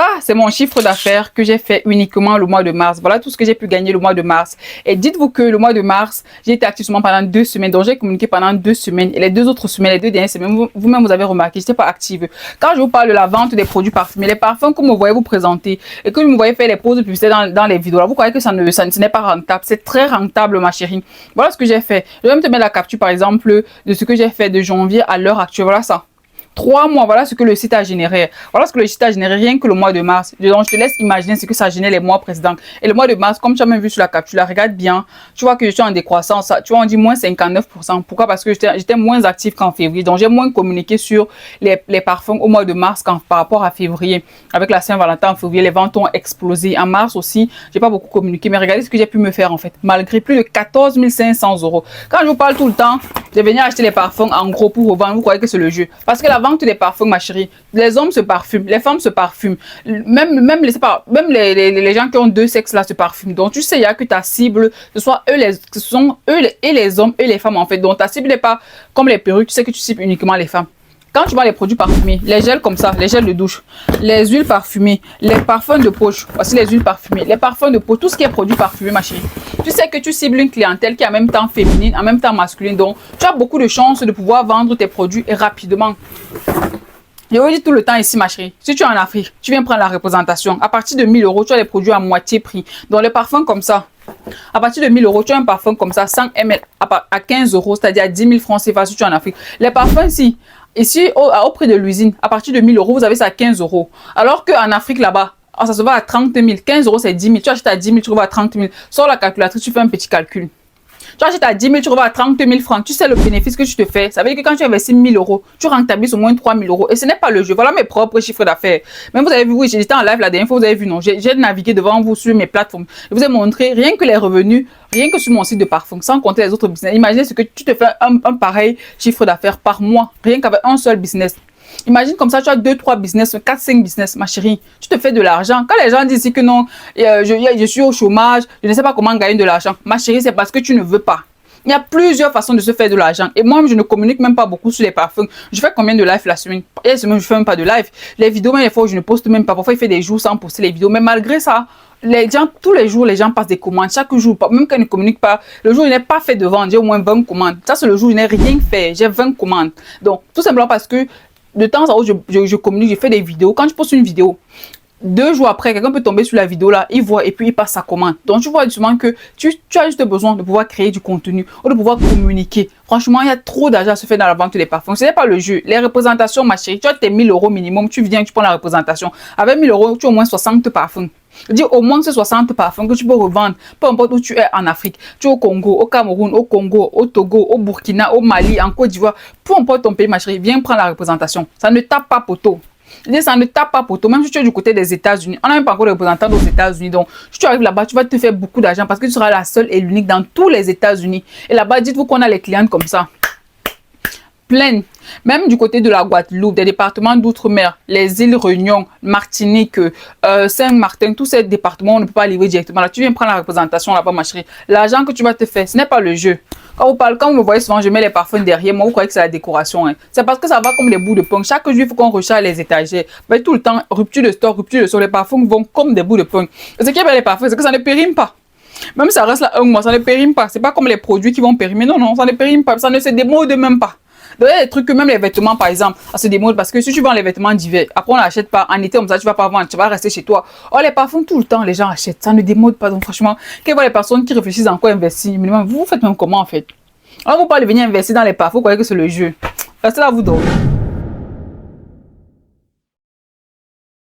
Ça, c'est mon chiffre d'affaires que j'ai fait uniquement le mois de mars. Voilà tout ce que j'ai pu gagner le mois de mars. Et dites-vous que le mois de mars, j'ai été active seulement pendant 2 semaines. Donc, j'ai communiqué pendant 2 semaines. Et les 2 autres semaines, les 2 dernières semaines, vous-même, vous avez remarqué, je n'étais pas active. Quand je vous parle de la vente des produits parfumés, les parfums que vous me voyez vous présenter et que vous me voyez faire les pauses de publicité dans les vidéos, là, vous croyez que ce n'est pas rentable. C'est très rentable, ma chérie. Voilà ce que j'ai fait. Je vais même te mettre la capture, par exemple, de ce que j'ai fait de janvier à l'heure actuelle. Voilà ça. 3 mois, voilà ce que le site a généré. Voilà ce que le site a généré rien que le mois de mars. Donc, je te laisse imaginer ce que ça génère les mois précédents. Et le mois de mars, comme tu as même vu sur la capture, la regarde bien. Tu vois que je suis en décroissance. Tu vois, on dit moins 59%. Pourquoi? Parce que j'étais moins active qu'en février. Donc, j'ai moins communiqué sur les parfums au mois de mars par rapport à février. Avec la Saint-Valentin en février, les ventes ont explosé. En mars aussi, j'ai pas beaucoup communiqué. Mais regardez ce que j'ai pu me faire en fait. Malgré plus de 14 500 €. Quand je vous parle tout le temps, je vais venir acheter les parfums en gros pour revendre. Vous croyez que c'est le jeu? Parce que la vente des parfums, ma chérie, les hommes se parfument, les femmes se parfument, même les gens qui ont 2 sexes là se parfument. Donc tu sais, il y a que ta cible, ce sont eux et les hommes et les femmes en fait. Donc ta cible n'est pas comme les perruques, tu sais que tu cibles uniquement les femmes. Quand tu vois les produits parfumés, les gels comme ça, les gels de douche, les huiles parfumées, les parfums de poche, voici les huiles parfumées, les parfums de peau, tout ce qui est produit parfumé, ma chérie. Tu sais que tu cibles une clientèle qui est en même temps féminine, en même temps masculine. Donc, tu as beaucoup de chances de pouvoir vendre tes produits rapidement. Je vous dis tout le temps ici, ma chérie, si tu es en Afrique, tu viens prendre la représentation. À partir de 1000 €, tu as les produits à moitié prix. Donc, les parfums comme ça, à partir de 1000 €, tu as un parfum comme ça, 100 ml à 15 €, c'est-à-dire à 10 000 francs CFA si tu es en Afrique. Les parfums ici au prix de l'usine, à partir de 1000 €, vous avez ça à 15 €. Alors qu'en Afrique, là-bas, ça se va à 30 000. 15 € c'est 10 000. Tu achètes à 10 000, tu revends à 30 000. Sors la calculatrice, tu fais un petit calcul. Tu achètes à 10 000, tu revends à 30 000 francs. Tu sais le bénéfice que tu te fais. Ça veut dire que quand tu investis 1000 €, tu rentabilises au moins 3 000 €. Et ce n'est pas le jeu. Voilà mes propres chiffres d'affaires. Mais vous avez vu, oui, j'étais en live la dernière fois, vous avez vu, non. J'ai navigué devant vous sur mes plateformes. Je vous ai montré rien que les revenus, rien que sur mon site de parfum, sans compter les autres business. Imaginez ce que tu te fais un pareil chiffre d'affaires par mois, rien qu'avec un seul business. Imagine comme ça, tu as 2, 3 business, 4, 5 business, ma chérie. Tu te fais de l'argent. Quand les gens disent ici que non, je suis au chômage, je ne sais pas comment gagner de l'argent. Ma chérie, c'est parce que tu ne veux pas. Il y a plusieurs façons de se faire de l'argent. Et moi, je ne communique même pas beaucoup sur les parfums. Je fais combien de live la semaine? Et la semaine, je fais même pas de live. Les vidéos, même les fois, je ne poste même pas. Parfois, il fait des jours sans poster les vidéos. Mais malgré ça, les gens, tous les jours, les gens passent des commandes. Chaque jour, même quand ils ne communiquent pas, le jour où il n'est pas fait de vendre, j'ai au moins 20 commandes. Ça, c'est le jour où il n'ai rien fait. J'ai 20 commandes. Donc, tout simplement parce que de temps en temps, je communique, je fais des vidéos. Quand je poste une vidéo, 2 jours après, quelqu'un peut tomber sur la vidéo là, il voit et puis il passe sa commande. Donc, tu vois justement que tu as juste besoin de pouvoir créer du contenu ou de pouvoir communiquer. Franchement, il y a trop d'argent à se faire dans la vente des parfums. Ce n'est pas le jeu. Les représentations, ma chérie, tu as tes 1000 € minimum, tu viens, tu prends la représentation. Avec 1000 €, tu as au moins 60 parfums. Je dis au moins ces 60 parfums que tu peux revendre, peu importe où tu es en Afrique. Tu es au Congo, au Cameroun, au Congo, au Togo, au Burkina, au Mali, en Côte d'Ivoire. Peu importe ton pays, ma chérie, viens prendre la représentation. Ça ne tape pas poteau. Je dis, ça ne tape pas poteau. Même si tu es du côté des États-Unis, on n'a même pas encore de représentants aux États-Unis. Donc, si tu arrives là-bas, tu vas te faire beaucoup d'argent parce que tu seras la seule et l'unique dans tous les États-Unis. Et là-bas, dites-vous qu'on a les clientes comme ça. Pleine. Même du côté de la Guadeloupe, des départements d'outre-mer, les îles Réunion, Martinique, Saint-Martin, tous ces départements, on ne peut pas livrer directement. Là, tu viens prendre la représentation là-bas, ma chérie. L'argent que tu vas te faire, ce n'est pas le jeu. Quand vous me voyez souvent, je mets les parfums derrière moi, vous croyez que c'est la décoration. Hein. C'est parce que ça va comme des bouts de pain. Chaque jour, il faut qu'on recharge les étagères. Mais tout le temps, rupture de stock, rupture de stock. Les parfums vont comme des bouts de pain. Et ce qui est bien les parfums, c'est que ça ne périme pas. Même si ça reste là un mois, ça ne périme pas. C'est pas comme les produits qui vont périmer. Non, non, ça ne périme pas. Ça ne se démode même pas. Donc, il y a des trucs que même les vêtements, par exemple, ça se démode parce que si tu vends les vêtements d'hiver, après on l'achète pas, en été comme ça, tu vas pas vendre, tu vas rester chez toi. Or, les parfums, tout le temps, les gens achètent, ça ne démode pas. Donc, franchement, quelles sont les personnes qui réfléchissent encore à investir? Vous faites même comment en fait? Alors, vous parlez de venir investir dans les parfums, vous croyez que c'est le jeu. Restez là, vous dormez.